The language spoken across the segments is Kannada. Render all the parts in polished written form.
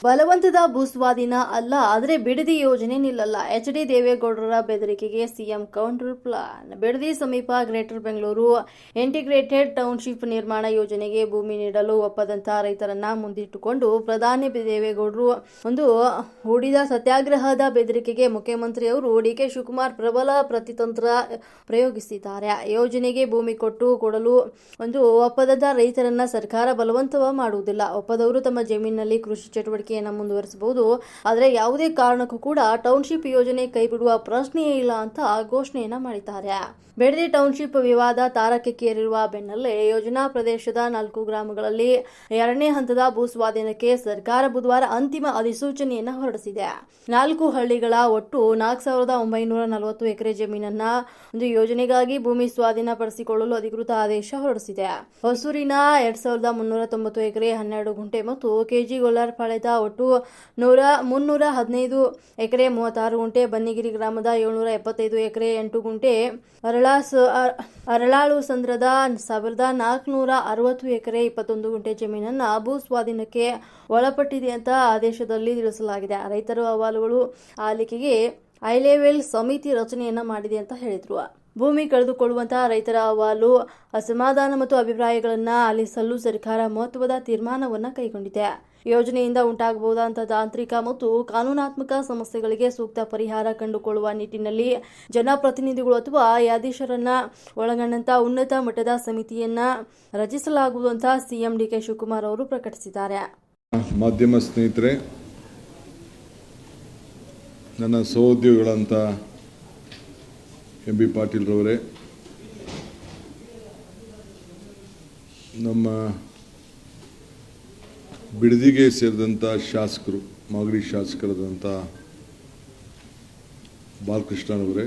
ಬಲವಂತದ ಭೂಸ್ವಾಧೀನ ಅಲ್ಲ, ಆದರೆ ಬಿಡದಿ ಯೋಜನೆ ನಿಲ್ಲಲ್ಲ. ಎಚ್.ಡಿ. ದೇವೇಗೌಡರ ಬೆದರಿಕೆಗೆ ಸಿಎಂ ಕೌಂಟರ್ ಪ್ಲಾನ್. ಬಿಡದಿ ಸಮೀಪ ಗ್ರೇಟರ್ ಬೆಂಗಳೂರು ಇಂಟಿಗ್ರೇಟೆಡ್ ಟೌನ್ಶಿಪ್ ನಿರ್ಮಾಣ ಯೋಜನೆಗೆ ಭೂಮಿ ನೀಡಲು ಒಪ್ಪದಂತ ರೈತರನ್ನ ಮುಂದಿಟ್ಟುಕೊಂಡು ಪ್ರಧಾನಿ ದೇವೇಗೌಡರು ಒಂದು ಹೂಡಿದ ಸತ್ಯಾಗ್ರಹದ ಬೆದರಿಕೆಗೆ ಮುಖ್ಯಮಂತ್ರಿಯವರು ಡಿ.ಕೆ. ಶಿವಕುಮಾರ್ ಪ್ರಬಲ ಪ್ರತಿತಂತ್ರ ಪ್ರಯೋಗಿಸಿದ್ದಾರೆ. ಯೋಜನೆಗೆ ಭೂಮಿ ಕೊಡಲು ಒಂದು ಒಪ್ಪದಂತ ರೈತರನ್ನ ಸರ್ಕಾರ ಬಲವಂತ ಮಾಡುವುದಿಲ್ಲ. ಒಪ್ಪದವರು ತಮ್ಮ ಜಮೀನಿನಲ್ಲಿ ಕೃಷಿ ಚಟುವಟಿಕೆ ಮುಂದುವರಿಸಬಹುದು, ಆದರೆ ಯಾವುದೇ ಕಾರಣಕ್ಕೂ ಕೂಡ ಟೌನ್ಶಿಪ್ ಯೋಜನೆ ಕೈಬಿಡುವ ಪ್ರಶ್ನೆಯೇ ಇಲ್ಲ ಅಂತ ಘೋಷಣೆಯನ್ನ ಮಾಡಿದ್ದಾರೆ. ಬಿಡದಿ ಟೌನ್ಶಿಪ್ ವಿವಾದ ತಾರಕಕ್ಕೇರಿರುವ ಬೆನ್ನಲ್ಲೇ ಯೋಜನಾ ಪ್ರದೇಶದ 4 ಗ್ರಾಮಗಳಲ್ಲಿ 2ನೇ ಹಂತದ ಭೂಸ್ವಾಧೀನಕ್ಕೆ ಸರ್ಕಾರ ಬುಧವಾರ ಅಂತಿಮ ಅಧಿಸೂಚನೆಯನ್ನು ಹೊರಡಿಸಿದೆ. 4 ಹಳ್ಳಿಗಳ ಒಟ್ಟು 4,940 ಎಕರೆ ಜಮೀನನ್ನ ಒಂದು ಯೋಜನೆಗಾಗಿ ಭೂಮಿ ಸ್ವಾಧೀನಪಡಿಸಿಕೊಳ್ಳಲು ಅಧಿಕೃತ ಆದೇಶ ಹೊರಡಿಸಿದೆ. ಹೊಸೂರಿನ 2,390 ಎಕರೆ 12 ಗುಂಟೆ ಮತ್ತು ಕೆಜಿ ಗೊಲ್ಲಾರಪಾಳ್ಯದ ಒಟ್ಟು 315 ಎಕರೆ 36 ಗುಂಟೆ, ಬನ್ನಿಗಿರಿ ಗ್ರಾಮದ 775 ಎಕರೆ 8 ಗುಂಟೆ, ಅರಳಾಳು ಸಂದ್ರದ 1,460 ಎಕರೆ 21 ಗುಂಟೆ ಜಮೀನನ್ನ ಭೂ ಸ್ವಾಧೀನಕ್ಕೆ ಒಳಪಟ್ಟಿದೆ ಅಂತ ಆದೇಶದಲ್ಲಿ ತಿಳಿಸಲಾಗಿದೆ. ರೈತರ ಅಹವಾಲುಗಳು ಆಲಿಕೆಗೆ ಹೈಲೆವೆಲ್ ಸಮಿತಿ ರಚನೆಯನ್ನ ಮಾಡಿದೆ ಅಂತ ಹೇಳಿದ್ರು. ಭೂಮಿ ಕಳೆದುಕೊಳ್ಳುವಂತಹ ರೈತರ ಅಹವಾಲು, ಅಸಮಾಧಾನ ಮತ್ತು ಅಭಿಪ್ರಾಯಗಳನ್ನು ಆಲಿಸಲು ಸರ್ಕಾರ ಮಹತ್ವದ ತೀರ್ಮಾನವನ್ನು ಕೈಗೊಂಡಿದೆ. ಯೋಜನೆಯಿಂದ ಉಂಟಾಗಬಹುದಾದ ತಾಂತ್ರಿಕ ಮತ್ತು ಕಾನೂನಾತ್ಮಕ ಸಮಸ್ಯೆಗಳಿಗೆ ಸೂಕ್ತ ಪರಿಹಾರ ಕಂಡುಕೊಳ್ಳುವ ನಿಟ್ಟಿನಲ್ಲಿ ಜನಪ್ರತಿನಿಧಿಗಳು ಅಥವಾ ನ್ಯಾಯಾಧೀಶರನ್ನ ಒಳಗೊಂಡಂತ ಉನ್ನತ ಮಟ್ಟದ ಸಮಿತಿಯನ್ನ ರಚಿಸಲಾಗುವುದು ಅಂತ ಸಿಎಂ ಡಿ.ಕೆ. ಶಿವಕುಮಾರ್ ಅವರು ಪ್ರಕಟಿಸಿದ್ದಾರೆ. ಮಾಧ್ಯಮ ಸ್ನೇಹಿತರೆ, ನನ್ನ ಸಹೋದ್ಯೋಗಿಗಳಂತ ಎಂ.ಬಿ. ಪಾಟೀಲ್ ರವರೇ, ನಮ್ಮ ಬಿಡದಿಗೆ ಸೇರಿದಂಥ ಶಾಸಕರು, ಮಾಗಡಿ ಶಾಸಕರಾದಂಥ ಬಾಲಕೃಷ್ಣರವರೇ,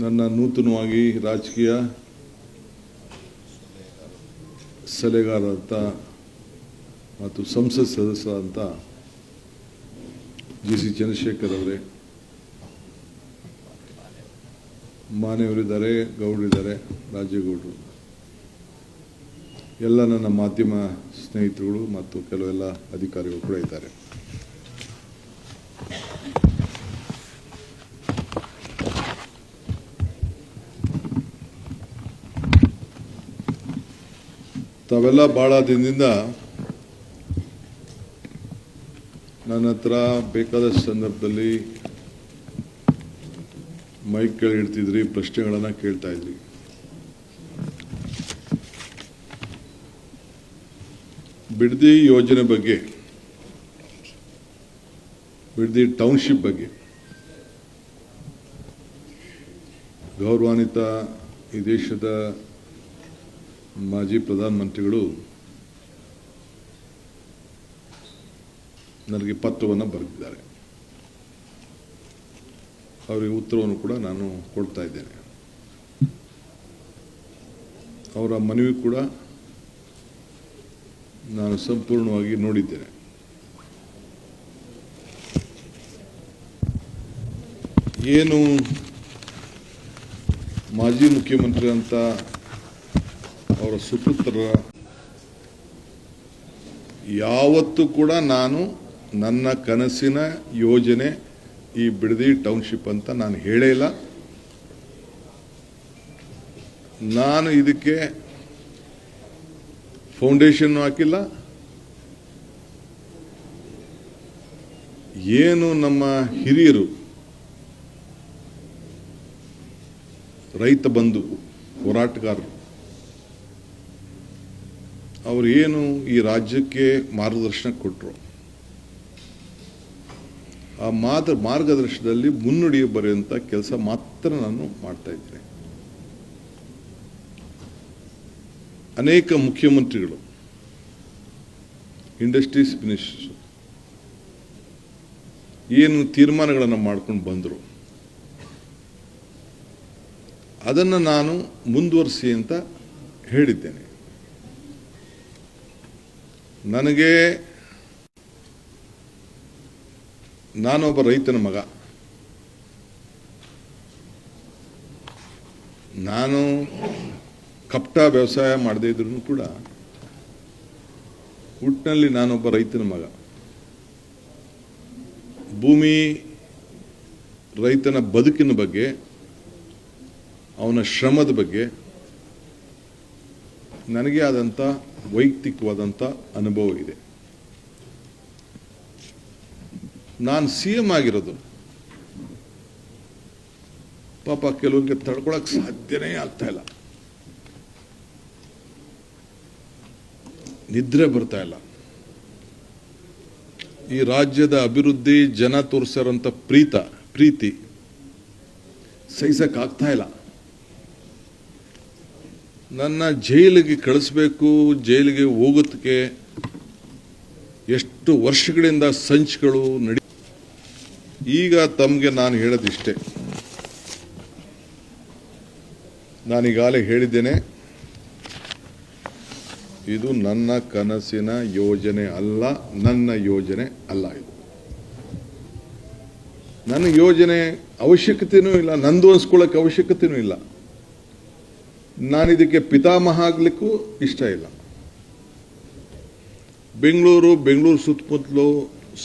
ನನ್ನ ನೂತನವಾಗಿ ರಾಜಕೀಯ ಸಲಹೆಗಾರರಂಥ ಮತ್ತು ಸಂಸತ್ ಸದಸ್ಯರಾದಂಥ ಜಿ.ಸಿ. ಚಂದ್ರಶೇಖರ್ ಅವರೇ, ಮಾನೆಯವರಿದ್ದಾರೆ, ಗೌಡರಿದ್ದಾರೆ, ರಾಜೇಗೌಡರು, ಎಲ್ಲ ನನ್ನ ಮಾಧ್ಯಮ ಸ್ನೇಹಿತರುಗಳು ಮತ್ತು ಕೆಲವೆಲ್ಲ ಅಧಿಕಾರಿಗಳು ಕೂಡ ಇದ್ದಾರೆ. ತಾವೆಲ್ಲ ಭಾಳ ದಿನದಿಂದ ನನ್ನ ಹತ್ರ ಬೇಕಾದಷ್ಟು ಸಂದರ್ಭದಲ್ಲಿ ಮೈಕ್ ಕೆಳಗೆ ಇಡ್ತಿದ್ರಿ, ಪ್ರಶ್ನೆಗಳನ್ನು ಕೇಳ್ತಾ ಇದ್ರಿ. ಬಿಡದಿ ಯೋಜನೆ ಬಗ್ಗೆ, ಬಿಡದಿ ಟೌನ್ಶಿಪ್ ಬಗ್ಗೆ ಗೌರವಾನ್ವಿತ ಈ ದೇಶದ ಮಾಜಿ ಪ್ರಧಾನಮಂತ್ರಿಗಳು ನನಗೆ ಪತ್ರವನ್ನು ಬರೆದಿದ್ದಾರೆ. ಅವರಿಗೆ ಉತ್ತರವನ್ನು ಕೂಡ ನಾನು ಕೊಡ್ತಾ ಇದ್ದೇನೆ. ಅವರ ಮನವಿ ಕೂಡ ನಾನು ಸಂಪೂರ್ಣವಾಗಿ ನೋಡಿದ್ದೇನೆ. ಏನು ಮಾಜಿ ಮುಖ್ಯಮಂತ್ರಿ ಅಂತ ಅವರ ಸುಪುತ್ರರ ಯಾವತ್ತೂ ಕೂಡ ನಾನು ನನ್ನ ಕನಸಿನ ಯೋಜನೆ ಈ ಬಿಡದಿ ಟೌನ್ಶಿಪ್ ಅಂತ ನಾನು ಹೇಳೇ ಇಲ್ಲ. ನಾನು ಇದಕ್ಕೆ ಫೌಂಡೇಶನ್ ಹಾಕಿಲ್ಲ. ಏನು ನಮ್ಮ ಹಿರಿಯರು, ರೈತ ಬಂಧು ಹೋರಾಟಗಾರರು, ಅವರು ಏನು ಈ ರಾಜ್ಯಕ್ಕೆ ಮಾರ್ಗದರ್ಶನ ಕೊಟ್ಟರು, ಆ ಮಾರ್ಗದರ್ಶನದಲ್ಲಿ ಮುನ್ನುಡಿ ಬರೆಯುವಂಥ ಕೆಲಸ ಮಾತ್ರ ನಾನು ಮಾಡ್ತಾ ಇದ್ದೇನೆ. ಅನೇಕ ಮುಖ್ಯಮಂತ್ರಿಗಳು, ಇಂಡಸ್ಟ್ರೀಸ್ ಮಿನಿಸ್ಟರ್ಸ್ ಏನು ತೀರ್ಮಾನಗಳನ್ನು ಮಾಡ್ಕೊಂಡು ಬಂದರು, ಅದನ್ನು ನಾನು ಮುಂದುವರಿಸಿ ಅಂತ ಹೇಳಿದ್ದೇನೆ. ನಾನೊಬ್ಬ ರೈತನ ಮಗ. ನಾನು ಕಪಟ ವ್ಯವಸಾಯ ಮಾಡದೇ ಇದ್ರೂ ಕೂಡ ಹುಟ್ಟಿನಲ್ಲಿ ನಾನೊಬ್ಬ ರೈತನ ಮಗ. ಭೂಮಿ, ರೈತನ ಬದುಕಿನ ಬಗ್ಗೆ, ಅವನ ಶ್ರಮದ ಬಗ್ಗೆ ನನಗೆ ಆದಂಥ ವೈಯಕ್ತಿಕವಾದಂಥ ಅನುಭವ ಇದೆ. ನಾನು CM ಆಗಿರೋದು ಪಾಪ ಕೆಲವರಿಗೆ ತಡ್ಕೊಳಕ್ ಸಾಧ್ಯನೇ ಆಗ್ತಾ ಇಲ್ಲ, ನಿದ್ರೆ ಬರ್ತಾ ಇಲ್ಲ. ಈ ರಾಜ್ಯದ ಅಭಿವೃದ್ಧಿ, ಜನ ತೋರಿಸಿರೋಂಥ ಪ್ರೀತಿ ಸಹಿಸಕ್ ಆಗ್ತಾ ಇಲ್ಲ. ನನ್ನ ಜೈಲಿಗೆ ಕಳಿಸ್ಬೇಕು, ಜೈಲಿಗೆ ಹೋಗೋದಕ್ಕೆ ಎಷ್ಟು ವರ್ಷಗಳಿಂದ ಸಂಚುಗಳು ನಡಿ. ಈಗ ತಮಗೆ ನಾನು ಹೇಳೋದಿಷ್ಟೇ, ನಾನೀಗಾಗಲೇ ಹೇಳಿದ್ದೇನೆ, ಇದು ನನ್ನ ಕನಸಿನ ಯೋಜನೆ ಅಲ್ಲ, ನನ್ನ ಯೋಜನೆ ಅಲ್ಲ. ಇದು ನನ್ನ ಯೋಜನೆ ಅವಶ್ಯಕತೆಯೂ ಇಲ್ಲ, ನಂದು ಅನ್ಸ್ಕೊಳ್ಳೋಕೆ ಅವಶ್ಯಕತೆಯೂ ಇಲ್ಲ. ನಾನಿದಕ್ಕೆ ಪಿತಾಮಹ ಆಗ್ಲಿಕ್ಕೂ ಇಷ್ಟ ಇಲ್ಲ. ಬೆಂಗಳೂರು ಸುತ್ತಮುತ್ತಲು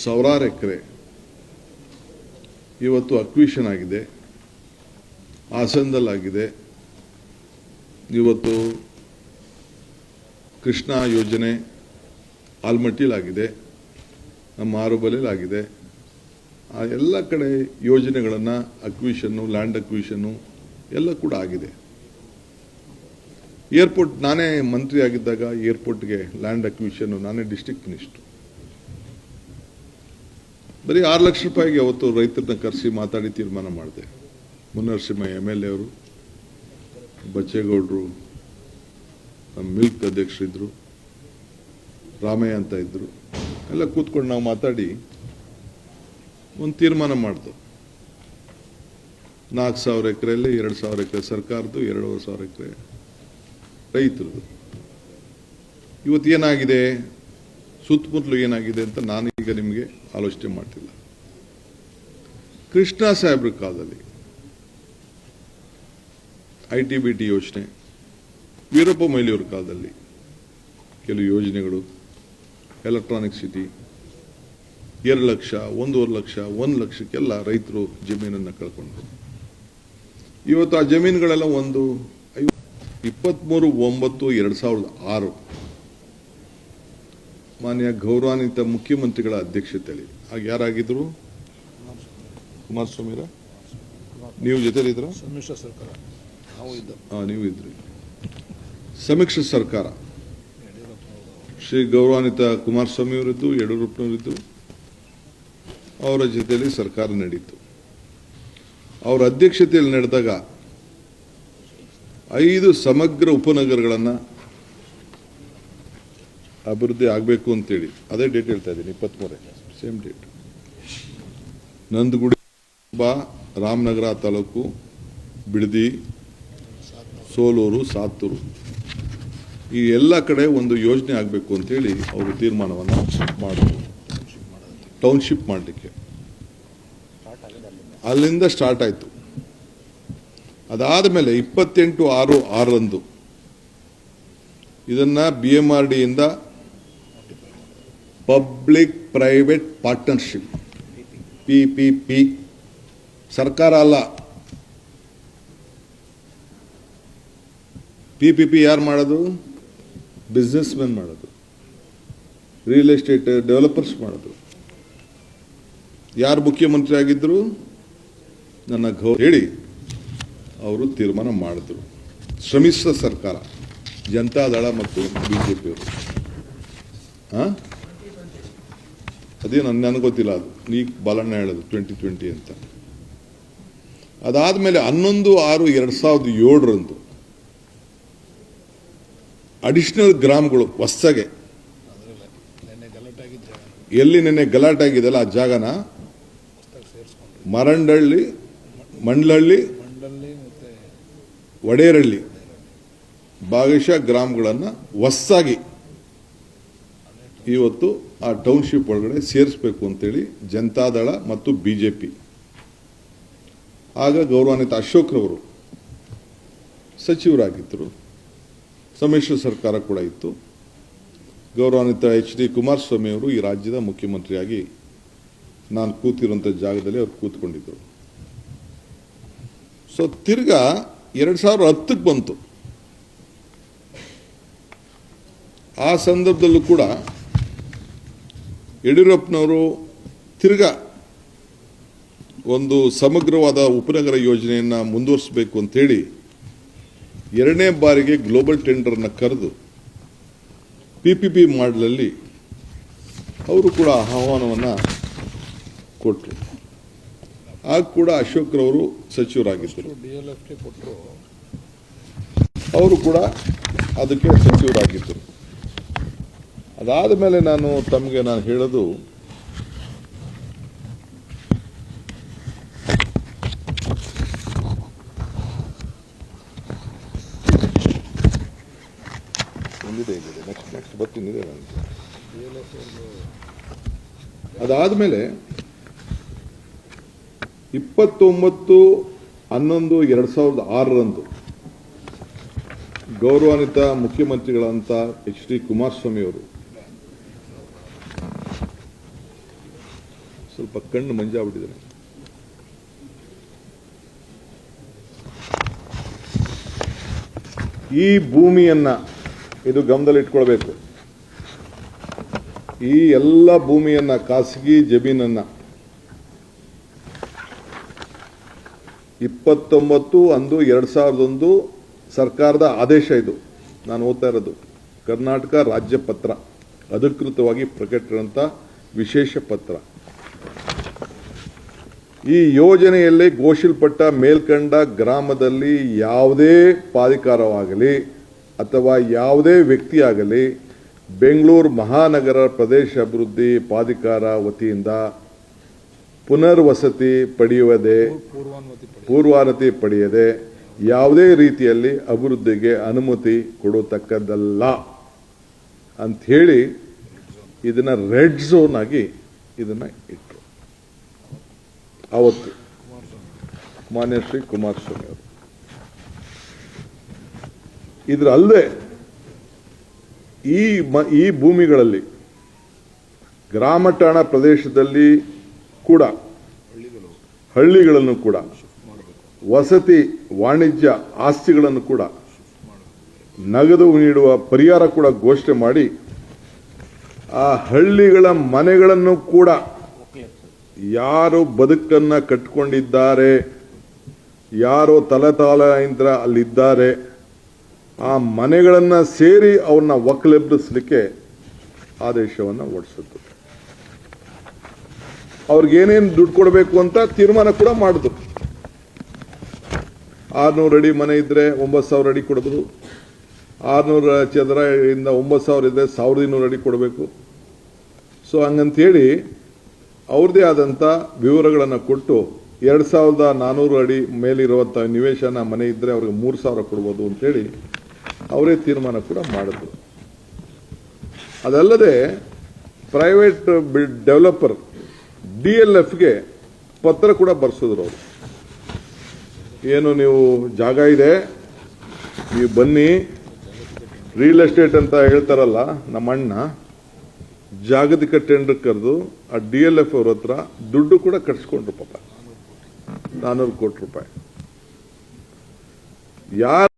ಸಾವಿರಾರು ಎಕರೆ ಇವತ್ತು ಅಕ್ವಿಷನ್ ಆಗಿದೆ, ಹಾಸನದಲ್ಲಾಗಿದೆ, ಇವತ್ತು ಕೃಷ್ಣಾ ಯೋಜನೆ ಆಲ್ಮಟ್ಟಿಲಾಗಿದೆ, ನಮ್ಮ ಆರುಬಲೆಲಾಗಿದೆ. ಆ ಎಲ್ಲ ಕಡೆ ಯೋಜನೆಗಳನ್ನು ಅಕ್ವಿಷನ್ನು, ಲ್ಯಾಂಡ್ ಅಕ್ವಿಷನ್ನು ಎಲ್ಲ ಕೂಡ ಆಗಿದೆ. ಏರ್ಪೋರ್ಟ್, ನಾನೇ ಮಂತ್ರಿ ಆಗಿದ್ದಾಗ ಏರ್ಪೋರ್ಟ್ಗೆ ಲ್ಯಾಂಡ್ ಅಕ್ವಿಷನ್ನು ನಾನೇ ಡಿಸ್ಟ್ರಿಕ್ಟ್ ಮಿನಿಸ್ಟರ್. ಬರೀ 6 ಲಕ್ಷ ರೂಪಾಯಿಗೆ ಅವತ್ತು ರೈತರನ್ನ ಕರೆಸಿ ಮಾತಾಡಿ ತೀರ್ಮಾನ ಮಾಡಿದೆ. ಮುನ್ನರಸಿಂಹ MLA ಅವರು, ಬಚ್ಚೇಗೌಡರು, ನಮ್ಮ ಮಿಲ್ಕ್ ಅಧ್ಯಕ್ಷರಿದ್ರು, ರಾಮಯ್ಯ ಅಂತ ಇದ್ರು, ಎಲ್ಲ ಕೂತ್ಕೊಂಡು ನಾವು ಮಾತಾಡಿ ಒಂದು ತೀರ್ಮಾನ ಮಾಡ್ದು. 4,000 ಎಕರೆಯಲ್ಲಿ 2,000 ಎಕರೆ ಸರ್ಕಾರದ್ದು, 2,500 ಎಕರೆ ರೈತರದು. ಇವತ್ತು ಏನಾಗಿದೆ, ಸುತ್ತಮುತ್ತಲು ಏನಾಗಿದೆ ಅಂತ ನಾನೀಗ ನಿಮಗೆ ಆಲೋಚನೆ ಮಾಡ್ತಿಲ್ಲ. ಕೃಷ್ಣ ಸಾಹೇಬ್ರ ಕಾಲದಲ್ಲಿ ITBT ಯೋಜನೆ, ವೀರಪ್ಪ ಮೊಯ್ಲಿಯವ್ರ ಕಾಲದಲ್ಲಿ ಕೆಲವು ಯೋಜನೆಗಳು, ಎಲೆಕ್ಟ್ರಾನಿಕ್ ಸಿಟಿ, 2 ಲಕ್ಷ, 1.5 ಲಕ್ಷ, 1 ಲಕ್ಷಕ್ಕೆಲ್ಲ ರೈತರು ಜಮೀನನ್ನು ಕಳ್ಕೊಂಡ್ರು. ಇವತ್ತು ಆ ಜಮೀನುಗಳೆಲ್ಲ 23/9/2006 ಮಾನ್ಯ ಗೌರವಾನ್ವಿತ ಮುಖ್ಯಮಂತ್ರಿಗಳ ಅಧ್ಯಕ್ಷತೆಯಲ್ಲಿ, ಆಗ ಯಾರಾಗಿದ್ರು? ಕುಮಾರಸ್ವಾಮಿರ, ನೀವು ಜೊತೆಲಿದ್ರ? ಸಮ್ಮಿಶ್ರ ಸರ್ಕಾರ ನೀವು ಇದ್ರಿ. ಸಮ್ಮಿಶ್ರ ಸರ್ಕಾರ, ಶ್ರೀ ಗೌರವಾನ್ವಿತ ಕುಮಾರಸ್ವಾಮಿ ಅವರಿದ್ದು, ಯಡಿಯೂರಪ್ಪನವರಿದ್ದು, ಅವರ ಜೊತೆಯಲ್ಲಿ ಸರ್ಕಾರ ನಡೀತು. ಅವರ ಅಧ್ಯಕ್ಷತೆಯಲ್ಲಿ ನಡೆದಾಗ 5 ಸಮಗ್ರ ಉಪನಗರಗಳನ್ನು ಅಭಿವೃದ್ಧಿ ಆಗಬೇಕು ಅಂತೇಳಿ, ಅದೇ ಡೇಟ್ ಹೇಳ್ತಾ ಇದ್ದೀನಿ, 23 ಸೇಮ್ ಡೇಟ್. ನಂದಗುಡಿ, ರಾಮನಗರ ತಾಲೂಕು, ಬಿಡದಿ, ಸೋಲೂರು, ಸಾತ್ತೂರು, ಈ ಎಲ್ಲ ಕಡೆ ಒಂದು ಯೋಜನೆ ಆಗಬೇಕು ಅಂತೇಳಿ ಅವರು ತೀರ್ಮಾನವನ್ನು ಮಾಡಿದ್ರು, ಟೌನ್ಶಿಪ್ ಮಾಡಲಿಕ್ಕೆ. ಅಲ್ಲಿಂದ ಸ್ಟಾರ್ಟ್ ಆಯಿತು. ಅದಾದ ಮೇಲೆ 28/6/6 ಇದನ್ನ BMRD ಇಂದ ಪಬ್ಲಿಕ್ ಪ್ರೈವೇಟ್ ಪಾರ್ಟ್ನರ್ಶಿಪ್, PPP, ಸರ್ಕಾರ ಅಲ್ಲ, PPP ಯಾರು ಮಾಡೋದು? ಬಿಸ್ನೆಸ್ ಮೆನ್ ಮಾಡೋದು, ರಿಯಲ್ ಎಸ್ಟೇಟ್ ಡೆವಲಪರ್ಸ್ ಮಾಡೋದು. ಯಾರು ಮುಖ್ಯಮಂತ್ರಿ ಆಗಿದ್ರು? ನನ್ನ ಹೇಳಿ ಅವರು ತೀರ್ಮಾನ ಮಾಡಿದ್ರು. ಶ್ರಮಿಸಿದ ಸರ್ಕಾರ, ಜನತಾದಳ ಮತ್ತು BJPಯವರು. ಅದೇನು ನನಗೆ ಗೊತ್ತಿಲ್ಲ, ಅದು ಈಗ ಬಾಲಣ್ಣ ಹೇಳೋದು 2020 ಅಂತ. ಅದಾದಮೇಲೆ 11/6/2007 ಅಡಿಷನಲ್ ಗ್ರಾಮಗಳು ಹೊಸಗೆ, ಎಲ್ಲಿ ನೆನ್ನೆ ಗಲಾಟೆ ಆಗಿದೆಯಲ್ಲ ಆ ಜಾಗನ ಮರಂಡಳ್ಳಿ, ಮಂಡ್ಲಹಳ್ಳಿ, ವಡೇರಳ್ಳಿ ಭಾಗಶಃ ಗ್ರಾಮಗಳನ್ನು ಹೊಸದಾಗಿ ಇವತ್ತು ಆ ಟೌನ್ಶಿಪ್ ಒಳಗಡೆ ಸೇರಿಸಬೇಕು ಅಂತೇಳಿ ಜನತಾದಳ ಮತ್ತು BJP. ಆಗ ಗೌರವಾನ್ವಿತ ಅಶೋಕ್ರವರು ಸಚಿವರಾಗಿದ್ದರು, ಸಮ್ಮಿಶ್ರ ಸರ್ಕಾರ ಕೂಡ ಇತ್ತು. ಗೌರವಾನ್ವಿತ HD ಕುಮಾರಸ್ವಾಮಿ ಅವರು ಈ ರಾಜ್ಯದ ಮುಖ್ಯಮಂತ್ರಿಯಾಗಿ ನಾನು ಕೂತಿರುವಂಥ ಜಾಗದಲ್ಲಿ ಅವ್ರು ಕೂತ್ಕೊಂಡಿದ್ದರು. ಸೊ ತಿರ್ಗಾ 2010ಕ್ಕೆ ಬಂತು. ಆ ಸಂದರ್ಭದಲ್ಲೂ ಕೂಡ ಯಡಿಯೂರಪ್ಪನವರು ತಿರ್ಗಾ ಒಂದು ಸಮಗ್ರವಾದ ಉಪನಗರ ಯೋಜನೆಯನ್ನು ಮುಂದುವರಿಸಬೇಕು ಅಂತೇಳಿ 2ನೇ ಬಾರಿಗೆ ಗ್ಲೋಬಲ್ ಟೆಂಡರ್ನ ಕರೆದು PPP ಮಾಡಲಲ್ಲಿ ಅವರು ಕೂಡ ಆಹ್ವಾನವನ್ನು ಕೊಟ್ಟರು. ಆಗ ಕೂಡ ಅಶೋಕ್ ರವರು ಸಚಿವರಾಗಿದ್ದರು. ಅವರು ಕೂಡ ಅದಕ್ಕೆ ಸಚಿವರಾಗಿದ್ದರು. ಅದಾದ ಮೇಲೆ ತಮಗೆ ನಾನು ಹೇಳೋದು, ನೆಕ್ಸ್ಟ್ ಬರ್ತೀನಿ. ಅದಾದಮೇಲೆ 29/11/2006 ಗೌರವಾನ್ವಿತ ಮುಖ್ಯಮಂತ್ರಿಗಳಂತ HD ಕುಮಾರಸ್ವಾಮಿ ಅವರು ಸ್ವಲ್ಪ ಕಣ್ಣು ಮಂಜಾಗ್ಬಿಟ್ಟಿದ್ದಾರೆ. ಈ ಭೂಮಿಯನ್ನ ಇದು ಗಮನದಲ್ಲಿಟ್ಕೊಳ್ಬೇಕು. ಈ ಎಲ್ಲ ಭೂಮಿಯನ್ನ, ಖಾಸಗಿ ಜಮೀನನ್ನ 29/11/2001 ಸರ್ಕಾರದ ಆದೇಶ, ಇದು ನಾನು ಓದ್ತಾ ಇರೋದು, ಕರ್ನಾಟಕ ರಾಜ್ಯ ಪತ್ರ, ಅಧಿಕೃತವಾಗಿ ಪ್ರಕಟಿಸಿದಂಥ ವಿಶೇಷ ಪತ್ರ. ಈ ಯೋಜನೆಯಲ್ಲಿ ಘೋಷಿಸಲ್ಪಟ್ಟ ಮೇಲ್ಕಂಡ ಗ್ರಾಮದಲ್ಲಿ ಯಾವುದೇ ಪ್ರಾಧಿಕಾರವಾಗಲಿ ಅಥವಾ ಯಾವುದೇ ವ್ಯಕ್ತಿಯಾಗಲಿ ಬೆಂಗಳೂರು ಮಹಾನಗರ ಪ್ರದೇಶ ಅಭಿವೃದ್ಧಿ ಪ್ರಾಧಿಕಾರ ವತಿಯಿಂದ ಪುನರ್ವಸತಿ ಪೂರ್ವಾನುಮತಿ ಪಡೆಯದೆ ಯಾವುದೇ ರೀತಿಯಲ್ಲಿ ಅಭಿವೃದ್ಧಿಗೆ ಅನುಮತಿ ಕೊಡತಕ್ಕದ್ದಲ್ಲ ಅಂಥೇಳಿ ಇದನ್ನ ರೆಡ್ ಝೋನ್ ಆಗಿ ಇದನ್ನ ಇಟ್ಟರು ಅವತ್ತು ಮಾನ್ಯ ಶ್ರೀ ಕುಮಾರಸ್ವಾಮಿ ಅವರು. ಇದರ ಅಲ್ಲದೆ ಈ ಭೂಮಿಗಳಲ್ಲಿ ಗ್ರಾಮ ಠಾಣಾ ಪ್ರದೇಶದಲ್ಲಿ ಕೂಡ ಹಳ್ಳಿಗಳನ್ನು ಕೂಡ ವಸತಿ ವಾಣಿಜ್ಯ ಆಸ್ತಿಗಳನ್ನು ಕೂಡ ನಗದು ನೀಡುವ ಪರಿಹಾರ ಕೂಡ ಘೋಷಣೆ ಮಾಡಿ ಆ ಹಳ್ಳಿಗಳ ಮನೆಗಳನ್ನು ಕೂಡ ಯಾರು ಬದುಕನ್ನ ಕಟ್ಟಿಕೊಂಡಿದ್ದಾರೆ, ಯಾರೋ ತಲೆತಾಲೆಯಿಂದ ಅಲ್ಲಿದ್ದಾರೆ, ಆ ಮನೆಗಳನ್ನ ಸೇರಿ ಅವ್ರನ್ನ ಒಕ್ಕಲೆಬ್ಬಿಸಲಿಕ್ಕೆ ಆದೇಶವನ್ನು ಹೊರಡಿಸಿದ್ರು. ಅವ್ರಿಗೇನೇನು ದುಡ್ಡು ಕೊಡಬೇಕು ಅಂತ ತೀರ್ಮಾನ ಕೂಡ ಮಾಡಿದ್ರು. 600 ಅಡಿ ಮನೆ ಇದ್ರೆ 9,000 ಅಡಿ ಕೊಡಬಹುದು, 600 ಚದರ ಇಂದ 9,000 ಇದ್ರೆ 1,200 ಅಡಿ ಕೊಡಬೇಕು. ಸೊ ಹಂಗಂತೇಳಿ ಅವ್ರದೇ ಆದಂಥ ವಿವರಗಳನ್ನು ಕೊಟ್ಟು 2,400 ಅಡಿ ಮೇಲಿರುವಂಥ ನಿವೇಶನ ಮನೆ ಇದ್ರೆ ಅವ್ರಿಗೆ 3,000 ಕೊಡ್ಬೋದು ಅಂತೇಳಿ ಅವರೇ ತೀರ್ಮಾನ ಕೂಡ ಮಾಡಿದ್ರು. ಅದಲ್ಲದೆ ಪ್ರೈವೇಟ್ ಡೆವಲಪರ್ DLFಗೆ ಪತ್ರ ಕೂಡ ಬರ್ಸಿದ್ರು. ಅವರು ಏನು, ನೀವು ಜಾಗ ಇದೆ, ನೀವು ಬನ್ನಿ, ರಿಯಲ್ ಎಸ್ಟೇಟ್ ಅಂತ ಹೇಳ್ತಾರಲ್ಲ ನಮ್ಮ ಅಣ್ಣ, ಜಾಗತಿಕ ಟೆಂಡರ್ ಕರೆದು ಆ DLF ಅವ್ರ ಹತ್ರ ದುಡ್ಡು ಕೂಡ ಕಟ್ಸ್ಕೊಂಡ್ರು. ಪಾಪ 400 ಕೋಟಿ ರೂಪಾಯಿ. ಯಾರು